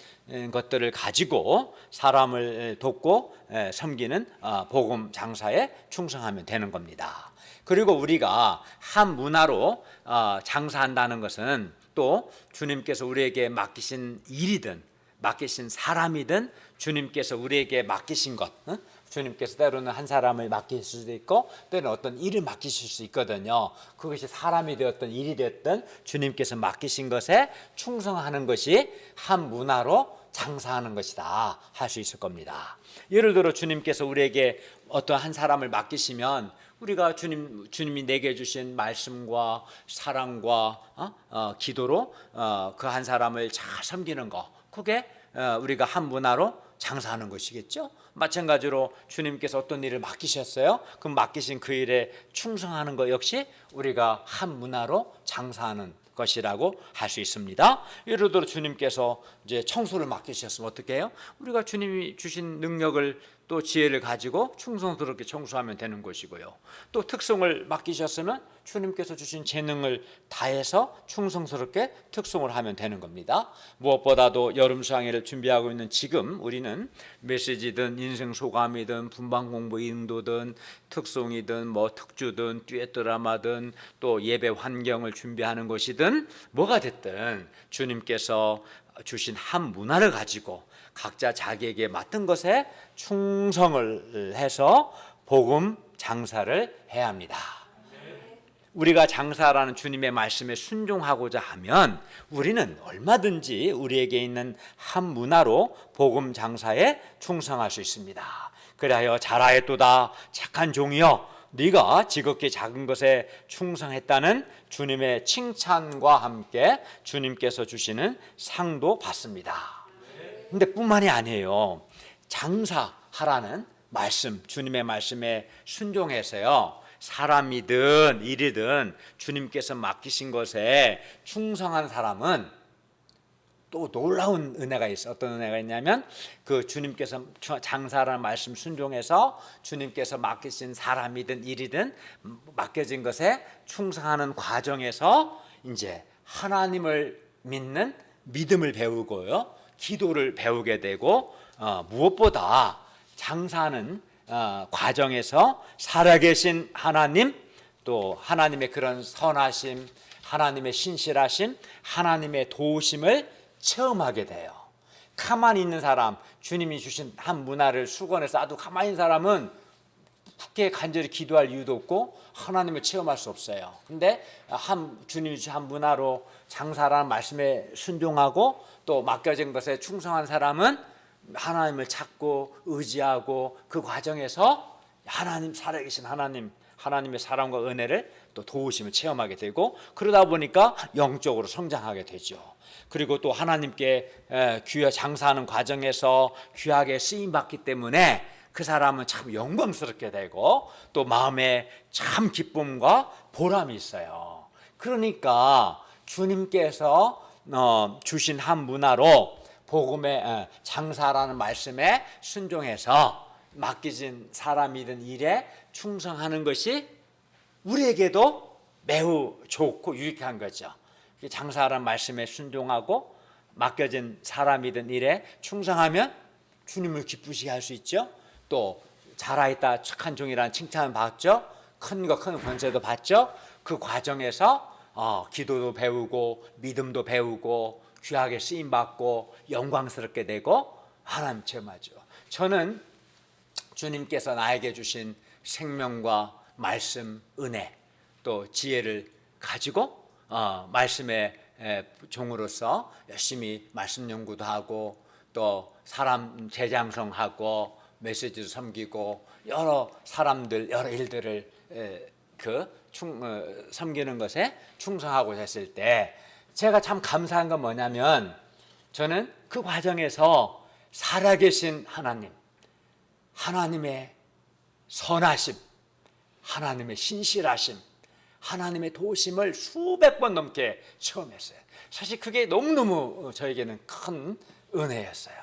[SPEAKER 1] 것들을 가지고 사람을 돕고 섬기는 복음 장사에 충성하면 되는 겁니다. 그리고 우리가 한 문화로 장사한다는 것은 또 주님께서 우리에게 맡기신 일이든 맡기신 사람이든 주님께서 우리에게 맡기신 것, 주님께서 때로는 한 사람을 맡기실 수도 있고 때로는 어떤 일을 맡기실 수 있거든요. 그것이 사람이 되었든 일이 되었든 주님께서 맡기신 것에 충성하는 것이 한 문화로 장사하는 것이다 할 수 있을 겁니다. 예를 들어 주님께서 우리에게 어떤 한 사람을 맡기시면 우리가 주님이 내게 주신 말씀과 사랑과 기도로 그 한 사람을 잘 섬기는 거, 그게 우리가 한 문화로 장사하는 것이겠죠. 마찬가지로 주님께서 어떤 일을 맡기셨어요. 그럼 맡기신 그 일에 충성하는 것 역시 우리가 한 문화로 장사하는 것이라고 할 수 있습니다. 예를 들어 주님께서 이제 청소를 맡기셨으면 어떻게 해요? 우리가 주님이 주신 능력을 또 지혜를 가지고 충성스럽게 청소하면 되는 것이고요. 또 특성을 맡기셨으면 주님께서 주신 재능을 다해서 충성스럽게 특성을 하면 되는 겁니다. 무엇보다도 여름 수양회를 준비하고 있는 지금 우리는 메시지든 인생 소감이든 분방 공부 인도든 특송이든 뭐 특주든 듀엣 드라마든 또 예배 환경을 준비하는 것이든 뭐가 됐든 주님께서 주신 한 문화를 가지고 각자 자기에게 맡은 것에 충성을 해서 복음 장사를 해야 합니다. 우리가 장사라는 주님의 말씀에 순종하고자 하면 우리는 얼마든지 우리에게 있는 한 문화로 복음 장사에 충성할 수 있습니다. 그리하여 잘하였도다 착한 종이여 네가 지극히 작은 것에 충성했다는 주님의 칭찬과 함께 주님께서 주시는 상도 받습니다. 근데 뿐만이 아니에요. 장사하라는 말씀, 주님의 말씀에 순종해서요. 사람이든 일이든 주님께서 맡기신 것에 충성한 사람은 또 놀라운 은혜가 있어요. 어떤 은혜가 있냐면 그 주님께서 장사라는 말씀 순종해서 주님께서 맡기신 사람이든 일이든 맡겨진 것에 충성하는 과정에서 이제 하나님을 믿는 믿음을 배우고요. 기도를 배우게 되고 무엇보다 장사하는 과정에서 살아계신 하나님, 또 하나님의 그런 선하심, 하나님의 신실하심, 하나님의 도우심을 체험하게 돼요. 가만히 있는 사람, 주님이 주신 한 문화를 수건에 싸도 가만히 있는 사람은 굳게 간절히 기도할 이유도 없고 하나님을 체험할 수 없어요. 근데 주님이 주신 한 문화로 장사라는 말씀에 순종하고 또 맡겨진 것에 충성한 사람은 하나님을 찾고 의지하고 그 과정에서 하나님 살아계신 하나님의 사랑과 은혜를 또 도우심을 체험하게 되고 그러다 보니까 영적으로 성장하게 되죠. 그리고 또 하나님께 장사하는 과정에서 귀하게 쓰임 받기 때문에 그 사람은 참 영광스럽게 되고 또 마음에 참 기쁨과 보람이 있어요. 그러니까 주님께서 주신 한 문화로 복음의 장사라는 말씀에 순종해서 맡겨진 사람이든 일에 충성하는 것이 우리에게도 매우 좋고 유익한 거죠. 장사라는 말씀에 순종하고 맡겨진 사람이든 일에 충성하면 주님을 기쁘시게 할 수 있죠. 또 잘하였다 착한 종이라는 칭찬을 받죠. 큰 권세도 받죠. 그 과정에서 기도도 배우고 믿음도 배우고 귀하게 쓰임받고 영광스럽게 되고 하나님 체험하죠. 저는 주님께서 나에게 주신 생명과 말씀, 은혜 또 지혜를 가지고 말씀의 종으로서 열심히 말씀 연구도 하고 또 사람 재장성하고 메시지도 섬기고 여러 사람들 여러 일들을 섬기는 것에 충성하고 했을 때 제가 참 감사한 건 뭐냐면 저는 그 과정에서 살아계신 하나님, 하나님의 선하심, 하나님의 신실하심, 하나님의 도우심을 수백 번 넘게 체험했어요. 사실 그게 너무너무 저에게는 큰 은혜였어요.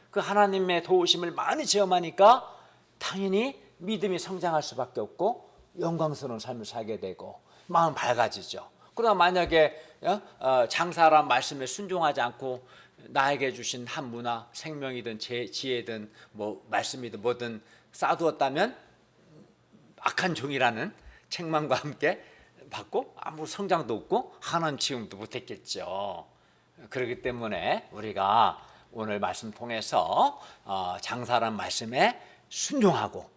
[SPEAKER 1] 그 하나님의 도우심을 많이 체험하니까 당연히 믿음이 성장할 수밖에 없고 영광스러운 삶을 살게 되고 마음 밝아지죠. 그러나 만약에 장사란 말씀에 순종하지 않고 나에게 주신 한 문화, 생명이든 지혜든 뭐 말씀이든 뭐든 쌓아두었다면 악한 종이라는 책망과 함께 받고 아무 성장도 없고 하나님 취급도 못했겠죠. 그렇기 때문에 우리가 오늘 말씀 통해서 장사란 말씀에 순종하고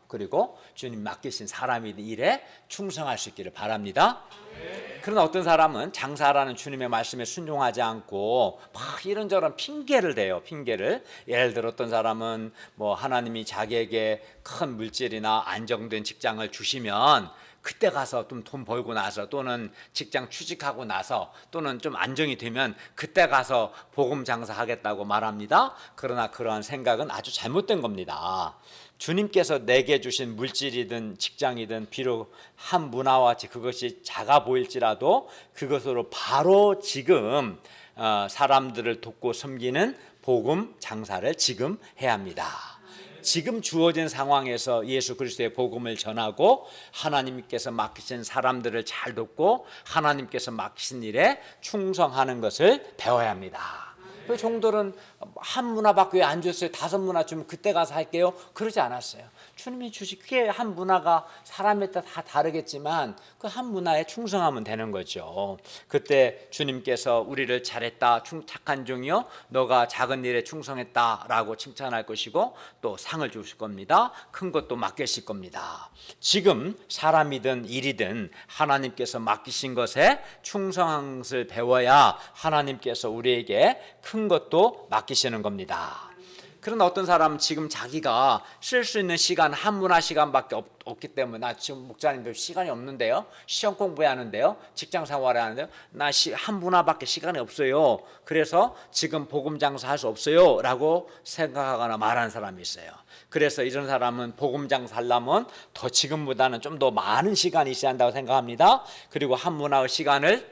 [SPEAKER 1] 그리고 주님 맡기신 사람이든 일에 충성할 수 있기를 바랍니다. 그러나 어떤 사람은 장사라는 주님의 말씀에 순종하지 않고 막 이런저런 핑계를 대요. 핑계를. 예를 들어 어떤 사람은 뭐 하나님이 자기에게 큰 물질이나 안정된 직장을 주시면 그때 가서 좀 돈 벌고 나서 또는 직장 취직하고 나서 또는 좀 안정이 되면 그때 가서 복음 장사하겠다고 말합니다. 그러나 그러한 생각은 아주 잘못된 겁니다. 주님께서 내게 주신 물질이든 직장이든 비록 한 문화와 같이 그것이 작아 보일지라도 그것으로 바로 지금 사람들을 돕고 섬기는 복음 장사를 지금 해야 합니다. 지금 주어진 상황에서 예수 그리스도의 복음을 전하고 하나님께서 맡기신 사람들을 잘 돕고 하나님께서 맡기신 일에 충성하는 것을 배워야 합니다. 그 종들은 한 문화밖에 안 줬어요. 5문화 주면 그때 가서 할게요. 그러지 않았어요. 주님이 주시 그게 한 문화가 사람에 따라 다 다르겠지만 그 한 문화에 충성하면 되는 거죠. 그때 주님께서 우리를 잘했다, 착한 종이요, 너가 작은 일에 충성했다라고 칭찬할 것이고 또 상을 주실 겁니다. 큰 것도 맡기실 겁니다. 지금 사람이든 일이든 하나님께서 맡기신 것에 충성한 것을 배워야 하나님께서 우리에게 큰 것도 맡기시는 겁니다. 그러나 어떤 사람은 지금 자기가 쓸 수 있는 시간 한 문화 시간밖에 없기 때문에 나 지금 목사님들 시간이 없는데요, 시험 공부해야 하는데요, 직장 생활해야 하는데요, 나 한 문화밖에 시간이 없어요, 그래서 지금 복음 장사할 수 없어요 라고 생각하거나 말하는 사람이 있어요. 그래서 이런 사람은 복음 장사하려면 더 지금보다는 좀 더 많은 시간이 있어야 한다고 생각합니다. 그리고 한 문화의 시간을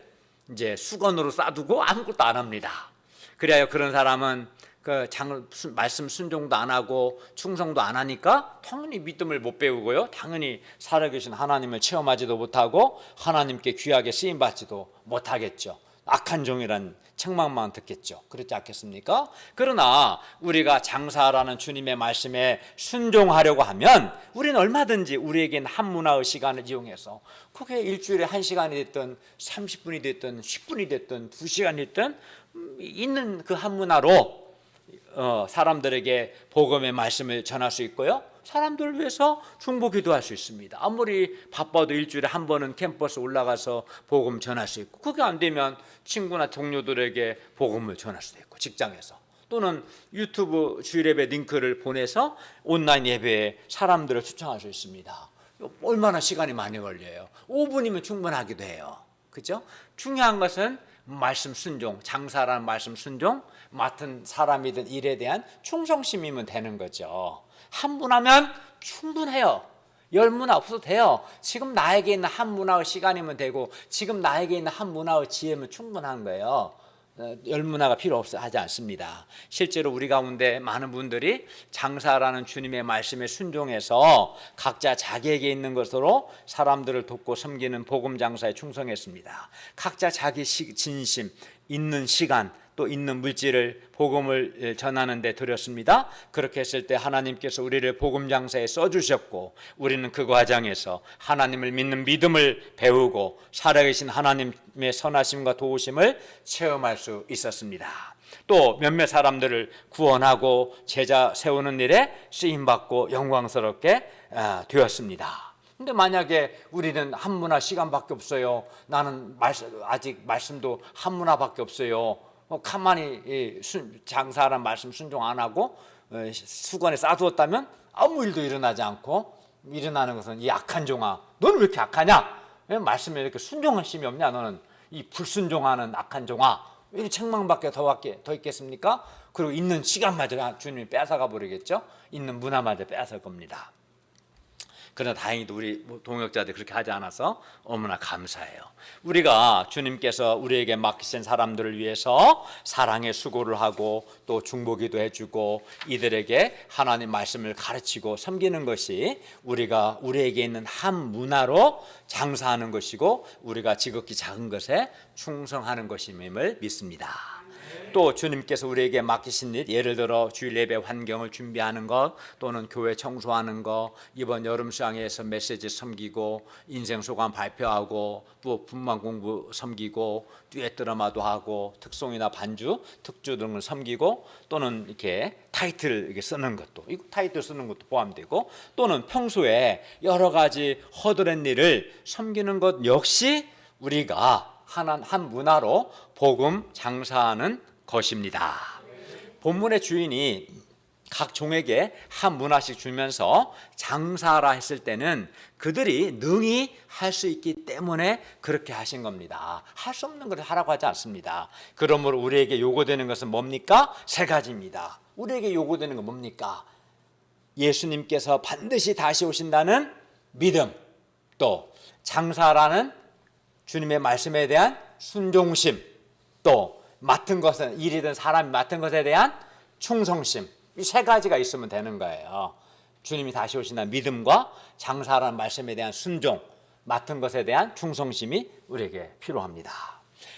[SPEAKER 1] 이제 수건으로 싸두고 아무것도 안 합니다. 그래야 그런 사람은 말씀 순종도 안 하고 충성도 안 하니까 당연히 믿음을 못 배우고요, 당연히 살아계신 하나님을 체험하지도 못하고 하나님께 귀하게 쓰임받지도 못하겠죠. 악한 종이란 책망만 듣겠죠. 그렇지 않겠습니까? 그러나 우리가 장사라는 주님의 말씀에 순종하려고 하면 우리는 얼마든지 우리에겐 한 문화의 시간을 이용해서 그게 일주일에 1시간이 됐든 30분이 됐든 10분이 됐든 2시간이 됐든 있는 그 한 문화로 사람들에게 복음의 말씀을 전할 수 있고요, 사람들을 위해서 중보 기도할 수 있습니다. 아무리 바빠도 일주일에 한 번은 캠퍼스 올라가서 복음 전할 수 있고, 그게 안 되면 친구나 동료들에게 복음을 전할 수도 있고, 직장에서 또는 유튜브 주일예배 링크를 보내서 온라인 예배에 사람들을 초청할 수 있습니다. 얼마나 시간이 많이 걸려요? 5분이면 충분하기도 해요. 그죠? 중요한 것은 말씀 순종, 장사라는 말씀 순종, 맡은 사람이든 일에 대한 충성심이면 되는 거죠. 한 문화면 충분해요. 10문화 없어도 돼요. 지금 나에게 있는 한 문화의 시간이면 되고 지금 나에게 있는 한 문화의 지혜면 충분한 거예요. 10문화가 필요 하지 않습니다. 실제로 우리 가운데 많은 분들이 장사라는 주님의 말씀에 순종해서 각자 자기에게 있는 것으로 사람들을 돕고 섬기는 복음 장사에 충성했습니다. 각자 자기 진심, 있는 시간, 또 있는 물질을 복음을 전하는 데 들였습니다. 그렇게 했을 때 하나님께서 우리를 복음 장사에 써주셨고 우리는 그 과정에서 하나님을 믿는 믿음을 배우고 살아계신 하나님의 선하심과 도우심을 체험할 수 있었습니다. 또 몇몇 사람들을 구원하고 제자 세우는 일에 쓰임받고 영광스럽게 되었습니다. 근데 만약에 우리는 한 문화 시간밖에 없어요, 나는 아직 말씀도 한 문화밖에 없어요, 가만히 장사라는 말씀 순종 안 하고 수건에 싸두었다면 아무 일도 일어나지 않고, 일어나는 것은 이 악한 종아, 너는 왜 이렇게 악하냐? 왜 말씀에 이렇게 순종심이 없냐? 너는 이 불순종하는 악한 종아, 이 책망밖에 더 있겠습니까? 그리고 있는 시간마저 주님이 뺏어가 버리겠죠. 있는 문화마저 뺏을 겁니다. 그러나 다행히도 우리 동역자들이 그렇게 하지 않아서 너무나 감사해요. 우리가 주님께서 우리에게 맡기신 사람들을 위해서 사랑의 수고를 하고 또 중보기도 해주고 이들에게 하나님 말씀을 가르치고 섬기는 것이 우리에게 있는 한 문화로 장사하는 것이고 우리가 지극히 작은 것에 충성하는 것임을 믿습니다. 또 주님께서 우리에게 맡기신 일, 예를 들어 주일 예배 환경을 준비하는 것, 또는 교회 청소하는 것, 이번 여름 수양회에서 메시지 섬기고 인생 소감 발표하고 또 분만 공부 섬기고 듀엣 드라마도 하고 특송이나 반주, 특주 등을 섬기고 또는 이렇게 타이틀 이렇게 쓰는 것도, 이 타이틀 쓰는 것도 포함되고 또는 평소에 여러 가지 허드렛 일을 섬기는 것 역시 우리가 한 문화로 복음 장사하는 것입니다. 본문의 주인이 각 종에게 한 문화씩 주면서 장사라 했을 때는 그들이 능히 할 수 있기 때문에 그렇게 하신 겁니다. 할 수 없는 것을 하라고 하지 않습니다. 그러므로 우리에게 요구되는 것은 뭡니까? 세 가지입니다. 우리에게 요구되는 건 뭡니까? 예수님께서 반드시 다시 오신다는 믿음, 또 장사라는 주님의 말씀에 대한 순종심, 또 맡은 것은 일이든 사람이 맡은 것에 대한 충성심, 이 세 가지가 있으면 되는 거예요. 주님이 다시 오신다는 믿음과 장사라는 말씀에 대한 순종, 맡은 것에 대한 충성심이 우리에게 필요합니다.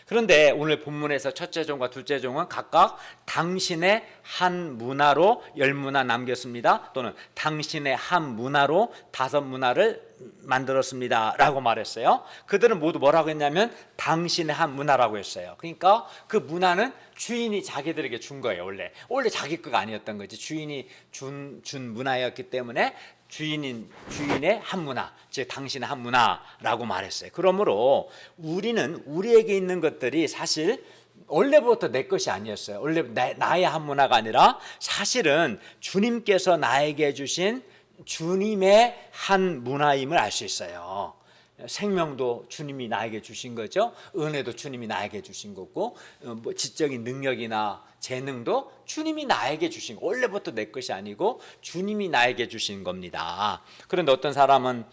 [SPEAKER 1] 그런데 오늘 본문에서 첫째 종과 둘째 종은 각각 당신의 한 문화로 10문화 남겼습니다. 또는 당신의 한 문화로 5문화를 만들었습니다 라고 말했어요. 그들은 모두 뭐라고 했냐면 당신의 한 문화라고 했어요. 그러니까 그 문화는 주인이 자기들에게 준 거예요. 원래 자기 거가 아니었던 거지. 주인이 준 문화였기 때문에 주인의 한 문화, 즉 당신의 한 문화라고 말했어요. 그러므로 우리는 우리에게 있는 것들이 사실 원래부터 내 것이 아니었어요. 원래 나의 한 문화가 아니라 사실은 주님께서 나에게 주신 주님의 한 문화임을 알 수 있어요. 생명도 주님이 나에게 주신 거죠. 은혜도 주님이 나에게 주신 거고, 지적인 능력이나 재능도 주님이 나에게 주신 거. 원래부터 내 것이 아니고 주님이 나에게 주신 겁니다. 그런데 어떤 사람은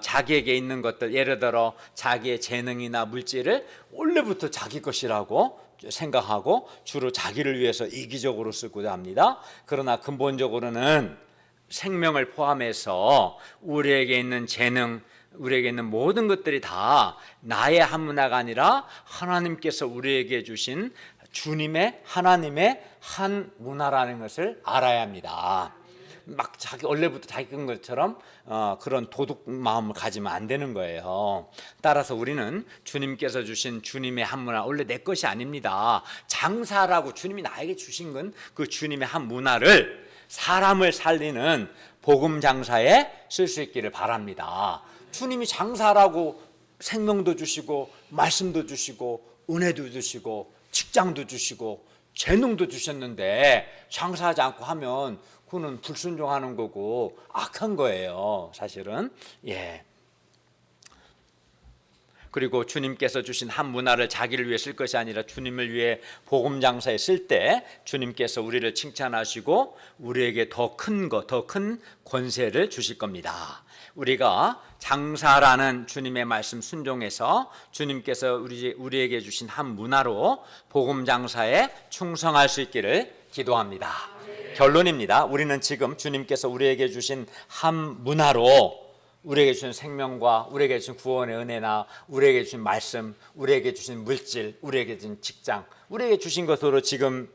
[SPEAKER 1] 자기에게 있는 것들, 예를 들어 자기의 재능이나 물질을 원래부터 자기 것이라고 생각하고 주로 자기를 위해서 이기적으로 쓰고자 합니다. 그러나 근본적으로는 생명을 포함해서 우리에게 있는 재능, 우리에게 있는 모든 것들이 다 나의 한 문화가 아니라 하나님께서 우리에게 주신 하나님의 한 문화라는 것을 알아야 합니다. 막 원래부터 자기 건 것처럼 그런 도둑 마음을 가지면 안 되는 거예요. 따라서 우리는 주님께서 주신 주님의 한 문화, 원래 내 것이 아닙니다. 장사라고 주님이 나에게 주신 건 그 주님의 한 문화를 사람을 살리는 복음 장사에 쓸 수 있기를 바랍니다. 주님이 장사라고 생명도 주시고 말씀도 주시고 은혜도 주시고 직장도 주시고 재능도 주셨는데 장사하지 않고 하면 그거는 불순종하는 거고 악한 거예요, 사실은. 그리고 주님께서 주신 한 문화를 자기를 위해 쓸 것이 아니라 주님을 위해 복음 장사에 쓸 때 주님께서 우리를 칭찬하시고 우리에게 더 큰 권세를 주실 겁니다. 우리가 장사라는 주님의 말씀 순종해서 주님께서 우리에게 주신 한 문화로 복음 장사에 충성할 수 있기를 기도합니다. 결론입니다. 우리는 지금 주님께서 우리에게 주신 한 문화로 우리에게 주신 생명과 우리에게 주신 구원의 은혜나 우리에게 주신 말씀, 우리에게 주신 물질, 우리에게 주신 직장, 우리에게 주신 것으로 지금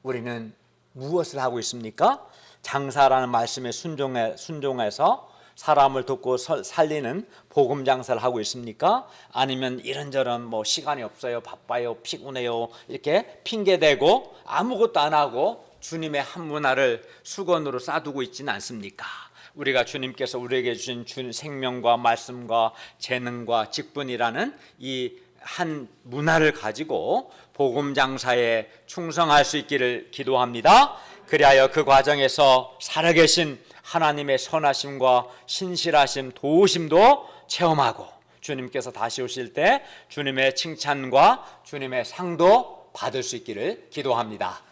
[SPEAKER 1] 우리는 무엇을 하고 있습니까? 장사라는 말씀에 순종해서 사람을 돕고 살리는 복음 장사를 하고 있습니까? 아니면 이런저런 시간이 없어요, 바빠요, 피곤해요 이렇게 핑계대고 아무것도 안 하고 주님의 한 문화를 수건으로 싸두고 있지는 않습니까? 우리가 주님께서 우리에게 주신 생명과 말씀과 재능과 직분이라는 이 한 문화를 가지고 복음 장사에 충성할 수 있기를 기도합니다. 그리하여 그 과정에서 살아계신 하나님의 선하심과 신실하심, 도우심도 체험하고 주님께서 다시 오실 때 주님의 칭찬과 주님의 상도 받을 수 있기를 기도합니다.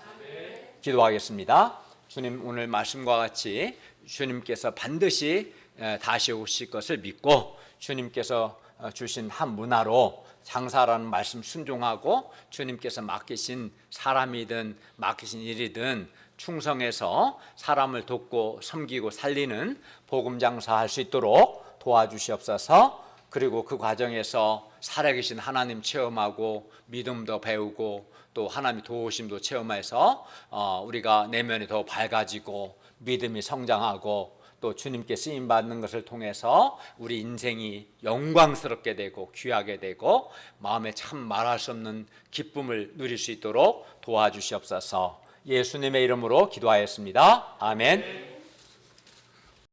[SPEAKER 1] 기도하겠습니다. 주님, 오늘 말씀과 같이 주님께서 반드시 다시 오실 것을 믿고 주님께서 주신 한 문화로 장사라는 말씀 순종하고 주님께서 맡기신 사람이든 맡기신 일이든 충성해서 사람을 돕고 섬기고 살리는 복음 장사할 수 있도록 도와주시옵소서. 그리고 그 과정에서 살아계신 하나님 체험하고 믿음도 배우고 또 하나님의 도우심도 체험해서 우리가 내면이 더 밝아지고 믿음이 성장하고 또 주님께 쓰임받는 것을 통해서 우리 인생이 영광스럽게 되고 귀하게 되고 마음에 참 말할 수 없는 기쁨을 누릴 수 있도록 도와주시옵소서. 예수님의 이름으로 기도하였습니다. 아멘.